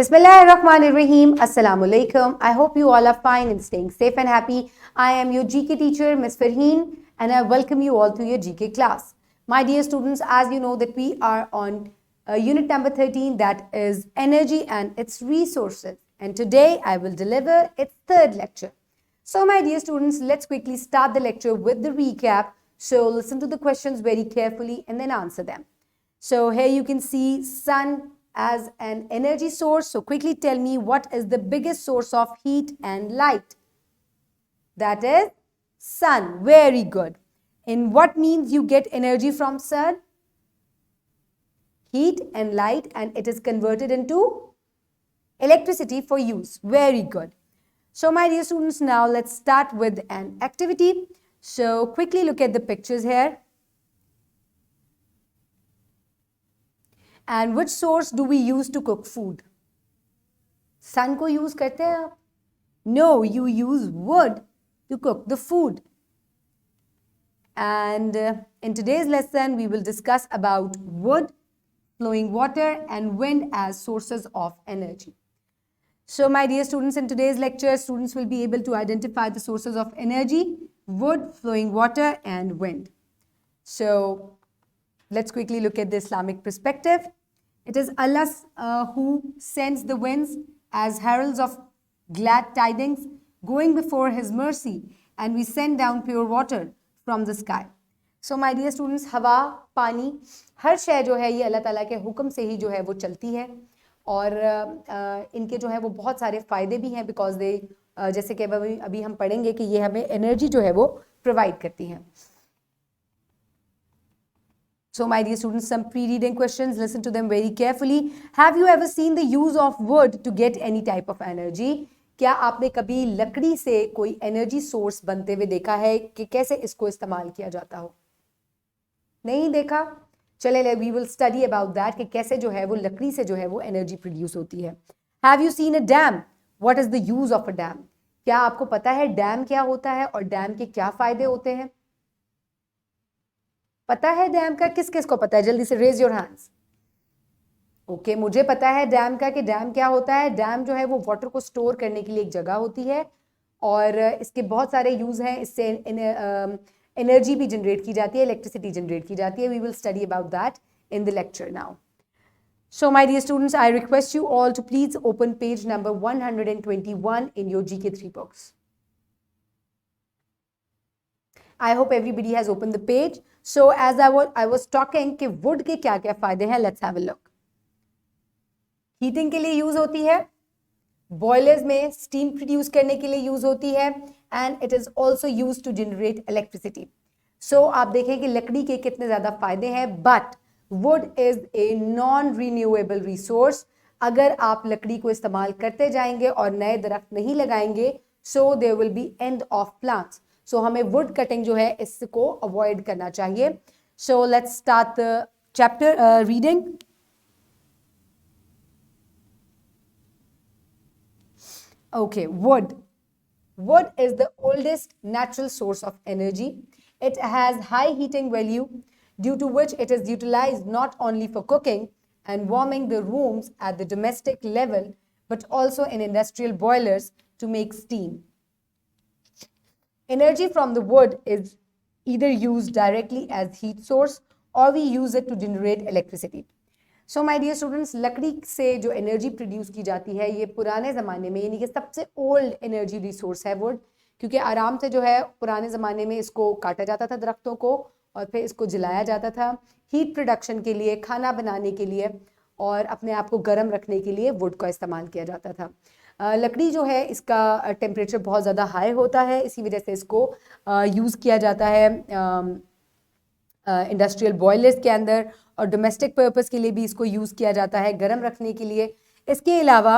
Bismillahirrahmanirrahim. Assalamu alaikum. I hope you all are fine and staying safe and happy. I am your GK teacher, Ms. Farheen, and I welcome you all to your GK class. My dear students, as you know that we are on unit number 13, that is energy and its resources. And today I will deliver its third lecture. So my dear students, let's quickly start the lecture with the recap. So listen to the questions very carefully and then answer them. So here you can see sun as an energy source. So quickly tell me, what is the biggest source of heat and light? That is sun. Very good. In what means you get energy from sun? Heat and light, and it is converted into electricity for use. Very good. So my dear students, now let's start with an activity. So quickly look at the pictures here. And which source do we use to cook food? Sun ko use karte hain aap? No, you use wood to cook the food. And in today's lesson, we will discuss about wood, flowing water, and wind as sources of energy. So my dear students, in today's lecture, students will be able to identify the sources of energy: wood, flowing water, and wind. So let's quickly look at the Islamic perspective. It is Allah who sends the winds as heralds of glad tidings, going before His mercy, and we send down pure water from the sky. So my dear students, हवा, पानी, हर शय जो है ये अल्लाह ताला के हुक्म से ही जो है वो चलती है, और इनके जो है वो बहुत सारे फ़ायदे भी हैं, बिकॉज दे जैसे कि अभी हम पढ़ेंगे कि ये हमें एनर्जी जो है वो प्रोवाइड करती हैं. So my dear students, some pre-reading questions, listen to them very carefully. Have you ever seen the use of wood to get any type of energy? क्या आपने कभी लकड़ी से कोई एनर्जी सोर्स बनते हुए देखा है कि कैसे इसको इस्तेमाल किया जाता हो? नहीं देखा? चले, we will study about that कि कैसे जो है वो लकड़ी से जो है वो एनर्जी प्रोड्यूस होती है. Have you seen a dam? What is the use of a dam? क्या आपको पता है डैम क्या होता है और डैम के क्या फायदे होते हैं? पता है डैम का? किस किस को पता है? जल्दी से रेज योर हैंड्स. ओके, मुझे पता है डैम का कि डैम क्या होता है. डैम जो है वो वाटर को स्टोर करने के लिए एक जगह होती है, और इसके बहुत सारे यूज हैं. इससे एनर्जी भी जनरेट की जाती है, इलेक्ट्रिसिटी जनरेट की जाती है. We will study about that in the lecture now. So my dear students, I request you all to please open page number 121 in your GK3 books. I hope everybody has opened the page. So as I was talking कि wood के क्या क्या फायदे हैं, let's have a look. Heating के लिए use होती है, बॉयलर्स में स्टीम प्रोड्यूस करने के लिए यूज होती है, and it is also use to generate electricity. So आप देखें कि लकड़ी के कितने ज्यादा फायदे हैं, but wood is a non renewable resource. अगर आप लकड़ी को इस्तेमाल करते जाएंगे और नए दरख्त नहीं लगाएंगे, so there will be end of plants. So हमें वुड कटिंग जो है इसको अवॉइड करना चाहिए. So let's start the chapter reading. Okay, wood. Wood is the oldest natural source of energy. It has high heating value, due to which it is utilized not only for cooking and warming the rooms at the domestic level, but also in industrial boilers to make steam. Energy from the wood is either used directly as heat source, or we use it to generate electricity. So my dear students, लकड़ी से जो energy produce की जाती है ये पुराने ज़माने में, यानी कि सबसे ओल्ड एनर्जी रिसोर्स है वुड, क्योंकि आराम से जो है पुराने ज़माने में इसको काटा जाता था दरख्तों को, और फिर इसको जलाया जाता था हीट प्रोडक्शन के लिए, खाना बनाने के लिए, और अपने आप को गर्म रखने के लिए वुड का इस्तेमाल किया जाता था. लकड़ी जो है इसका टेम्परेचर बहुत ज़्यादा हाई होता है, इसी वजह से इसको यूज़ किया जाता है इंडस्ट्रियल बॉयलर्स के अंदर, और डोमेस्टिक पर्पस के लिए भी इसको यूज़ किया जाता है गर्म रखने के लिए. इसके अलावा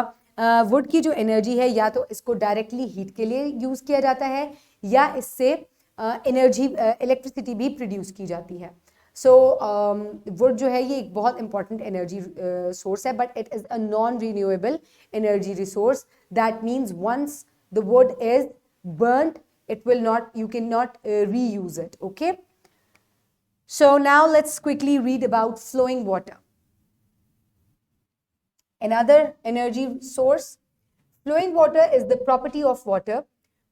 वुड की जो एनर्जी है, या तो इसको डायरेक्टली हीट के लिए यूज़ किया जाता है, या इससे एनर्जी इलेक्ट्रिसिटी भी प्रोड्यूस की जाती है. सो वुड जो है ये एक बहुत इंपॉर्टेंट एनर्जी सोर्स है, but it is a non renewable energy resource. That means once the wood is burned, it will not, you cannot reuse it. Okay. So now let's quickly read about flowing water. Another energy source. Flowing water is the property of water.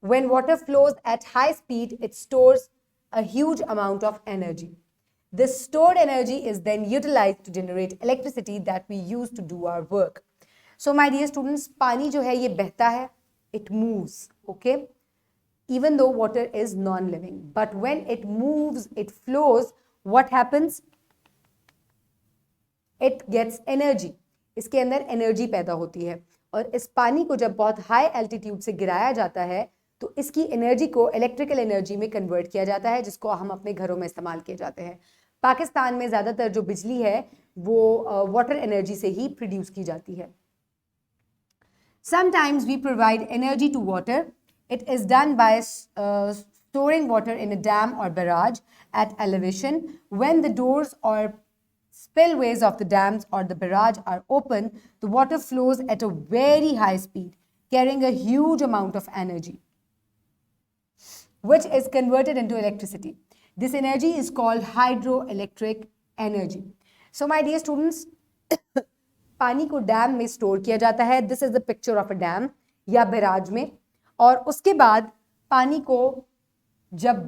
When water flows at high speed, it stores a huge amount of energy. This stored energy is then utilized to generate electricity that we use to do our work. So my dear students, पानी जो है ये बहता है, it moves, okay? Even though water is non-living. But when it moves, it flows, what happens? It gets energy. इसके अंदर energy पैदा होती है और इस पानी को जब बहुत हाई एल्टीट्यूड से गिराया जाता है तो इसकी एनर्जी को इलेक्ट्रिकल एनर्जी में कन्वर्ट किया जाता है, जिसको हम अपने घरों में इस्तेमाल किए जाते हैं. पाकिस्तान में ज़्यादातर जो बिजली है वो वाटर एनर्जी से ही प्रोड्यूस की जाती है. Sometimes we provide energy to water. It is done by storing water in a dam or barrage at elevation. When the doors or spillways of the dams or the barrage are open, the water flows at a very high speed, carrying a huge amount of energy, which is converted into electricity. This energy is called hydroelectric energy. So my dear students, पानी को dam में store किया जाता है. This is the picture of a dam या barrage में. और उसके बाद पानी को जब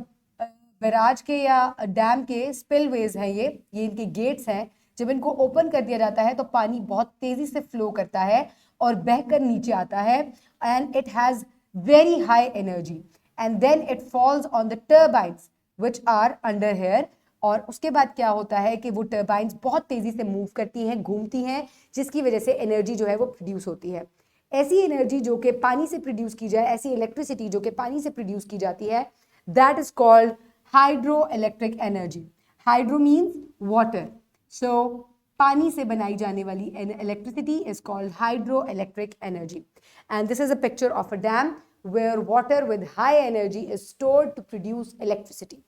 बैराज के या डैम के स्पिलवेज हैं, ये इनके गेट्स हैं, जब इनको ओपन कर दिया जाता है तो पानी बहुत तेजी से फ्लो करता है और बहकर नीचे आता है. And it has very high energy and then it falls on the turbines which are under here. और उसके बाद क्या होता है कि वो टर्बाइन्स बहुत तेजी से मूव करती हैं, घूमती हैं, जिसकी वजह से एनर्जी जो है वो प्रोड्यूस होती है. ऐसी एनर्जी जो कि पानी से प्रोड्यूस की जाए, ऐसी इलेक्ट्रिसिटी जो कि पानी से प्रोड्यूस की जाती है, that is called hydroelectric energy. Hydro means water, so पानी से बनाई जाने वाली electricity is called hydroelectric energy. And this is a picture of a dam where water with high energy is stored to produce electricity.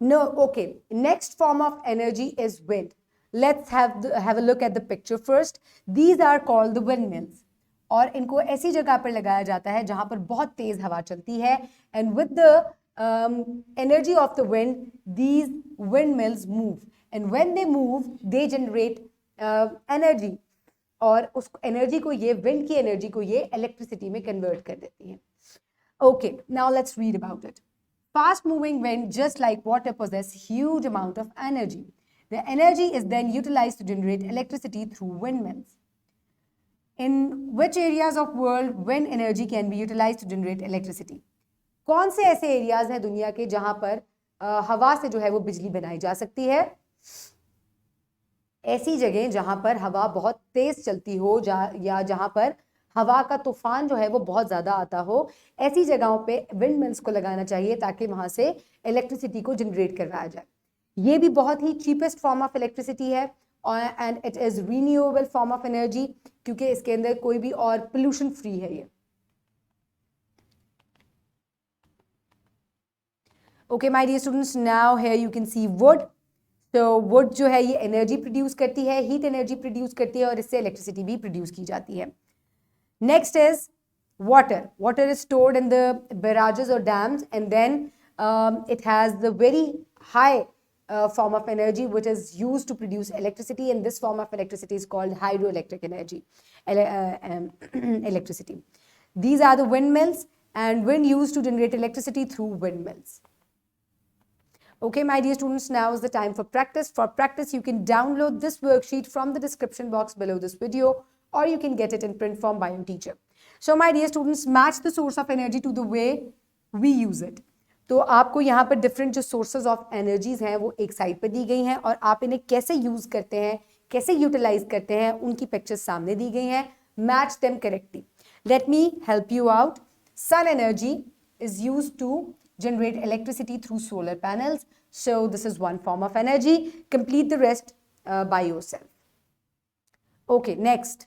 No, okay. Next form of energy is wind. Let's have a look at the picture first. These are called the windmills. और इनको ऐसी जगह पर लगाया जाता है जहां पर बहुत तेज हवा चलती है. And with the energy of the wind, these windmills move. And when they move, they generate energy. और उस एनर्जी को ये विंड की एनर्जी को ये इलेक्ट्रिसिटी में कन्वर्ट कर देती है. Okay, now let's read about it. Fast-moving wind, just like water, possess huge amount of energy. The energy is then utilized to generate electricity through windmills. In which areas of world wind energy can be utilized to generate electricity? कौन से ऐसे areas हैं दुनिया के जहां पर हवा से जो है वो बिजली बनाई जा सकती है? ऐसी जगह जहां पर हवा बहुत तेज चलती हो या जहां पर हवा का तूफान जो है वो बहुत ज़्यादा आता हो, ऐसी जगहों पे विंड मिल्स को लगाना चाहिए ताकि वहाँ से इलेक्ट्रिसिटी को जनरेट करवाया जाए. ये भी बहुत ही चीपेस्ट फॉर्म ऑफ इलेक्ट्रिसिटी है and it is renewable form of energy, क्योंकि इसके अंदर कोई भी और पोल्यूशन फ्री है ये. Okay my dear students, now here you can see wood. तो वुड जो है ये एनर्जी प्रोड्यूस करती है, हीट एनर्जी प्रोड्यूस करती है और इससे इलेक्ट्रिसिटी भी प्रोड्यूस की जाती है. Next is water. Water is stored in the barrages or dams, and then it has the very high form of energy which is used to produce electricity, and this form of electricity is called hydroelectric energy. Electricity. These are the windmills, and wind used to generate electricity through windmills. Okay, my dear students, now is the time for practice. For practice, you can download this worksheet from the description box below this video, or you can get it in print form by your teacher. So my dear students, match the source of energy to the way we use it. तो आपको यहाँ पर different जो sources of energies हैं वो एक side पर दी गई हैं और आप इन्हें कैसे यूज करते हैं, कैसे यूटिलाइज करते हैं, उनकी पिक्चर्स सामने दी गई हैं. Match them correctly. Let me help you out. Sun energy is used to generate electricity through solar panels. So this is one form of energy. Complete the rest by yourself. Okay, next.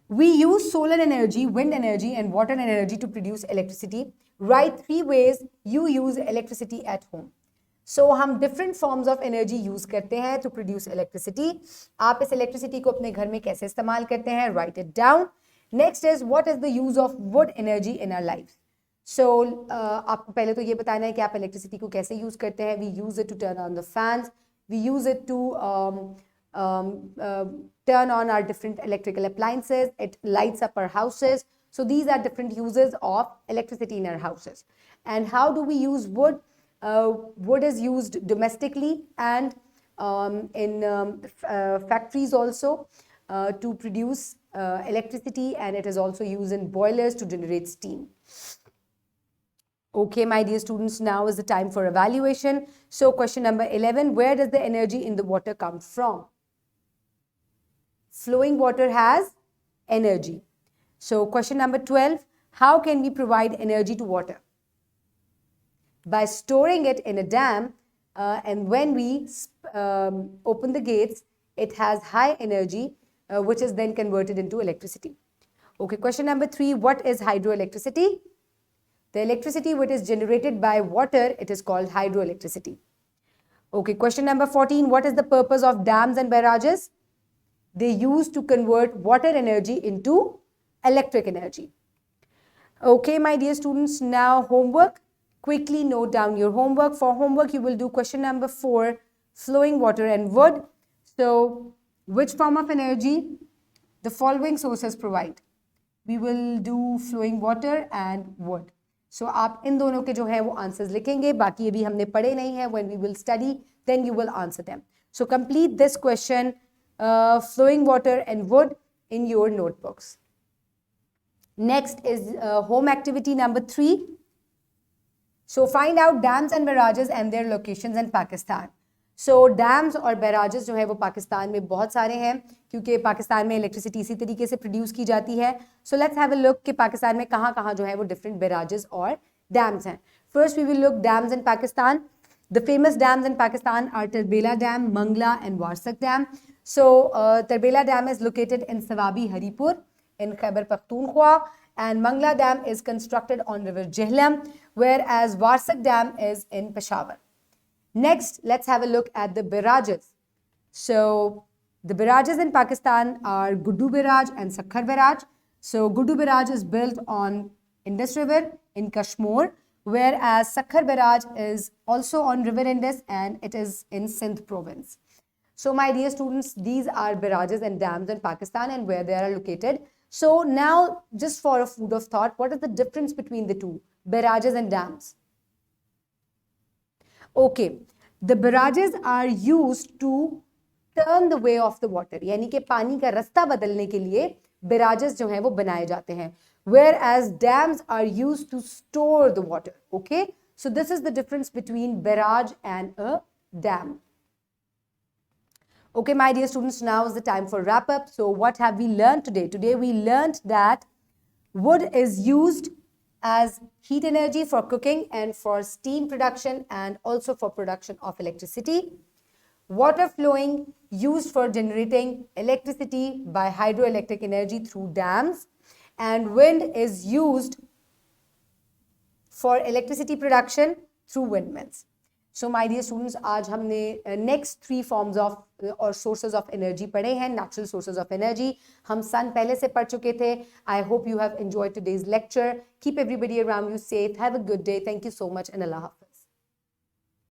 We use solar energy, wind energy and water energy to produce electricity. Write 3 ways you use electricity at home. So हम different forms of energy use करते हैं to produce electricity. आप इस electricity को अपने घर में कैसे इस्तेमाल करते हैं? Write it down. Next is what is the use of wood energy in our lives. So आपको पहले तो ये बताना है कि आप electricity को कैसे use करते हैं. We use it to turn on the fans. We use it to turn on our different electrical appliances. It lights up our houses. So these are different uses of electricity in our houses. And how do we use wood? Wood is used domestically and in factories also to produce electricity, and it is also used in boilers to generate steam. Okay, my dear students, now is the time for evaluation. So question number 11, where does the energy in the water come from? Flowing water has energy. So question number 12, how can we provide energy to water? By storing it in a dam, and when we open the gates, it has high energy, which is then converted into electricity. Okay, question number 3, what is hydroelectricity? The electricity which is generated by water, it is called hydroelectricity. Okay, question number 14, what is the purpose of dams and barrages? They use to convert water energy into electric energy. Okay, my dear students, now homework. Quickly note down your homework. For homework, you will do question number 4, flowing water and wood. So, which form of energy the following sources provide? We will do flowing water and wood. So, आप इन दोनों के जो है वो answers लिखेंगे. बाकी अभी हमने पढ़े नहीं है. When we will study, then you will answer them. So, complete this question, flowing water and wood, in your notebooks. Next is home activity number 3. So find out dams and barrages and their locations in Pakistan. So dams और barrages जो है वो पाकिस्तान में बहुत सारे हैं क्योंकि पाकिस्तान में इलेक्ट्रिसिटी इसी तरीके से प्रोड्यूस की जाती है. So let's have a look कि पाकिस्तान में कहाँ जो है वो different barrages और dams हैं. First we will look dams in Pakistan. The famous dams in Pakistan are Tarbela Dam, Mangla and Warsak Dam. So Tarbela Dam is located in Sawabi Haripur in Khyber Pakhtunkhwa, and Mangla Dam is constructed on river Jhelum, whereas Warsak Dam is in Peshawar. Next, let's have a look at the barrages. So the barrages in Pakistan are Guddu Barrage and Sakhar Barrage. So Guddu Barrage is built on Indus River in Kashmir, whereas Sakhar Barrage is also on river Indus and it is in Sindh province. So my dear students, these are barrages and dams in Pakistan and where they are located. So now, just for a food of thought, what is the difference between the two, barrages and dams? Okay, the barrages are used to turn the way of the water, यानी कि पानी का रास्ता बदलने के लिए barrages जो हैं वो बनाए जाते हैं, whereas dams are used to store the water. Okay, so this is the difference between barrage and a dam. Okay, my dear students, now is the time for wrap up. So what have we learned today? Today we learned that wood is used as heat energy for cooking and for steam production and also for production of electricity. Water flowing used for generating electricity by hydroelectric energy through dams, and wind is used for electricity production through windmills. So my dear students, आज हमने next 3 forms of or sources of energy पढ़े हैं, natural sources of energy. हम sun पहले से पढ़ चुके थे. I hope you have enjoyed today's lecture. Keep everybody around you safe. Have a good day. Thank you so much and Allah Hafiz.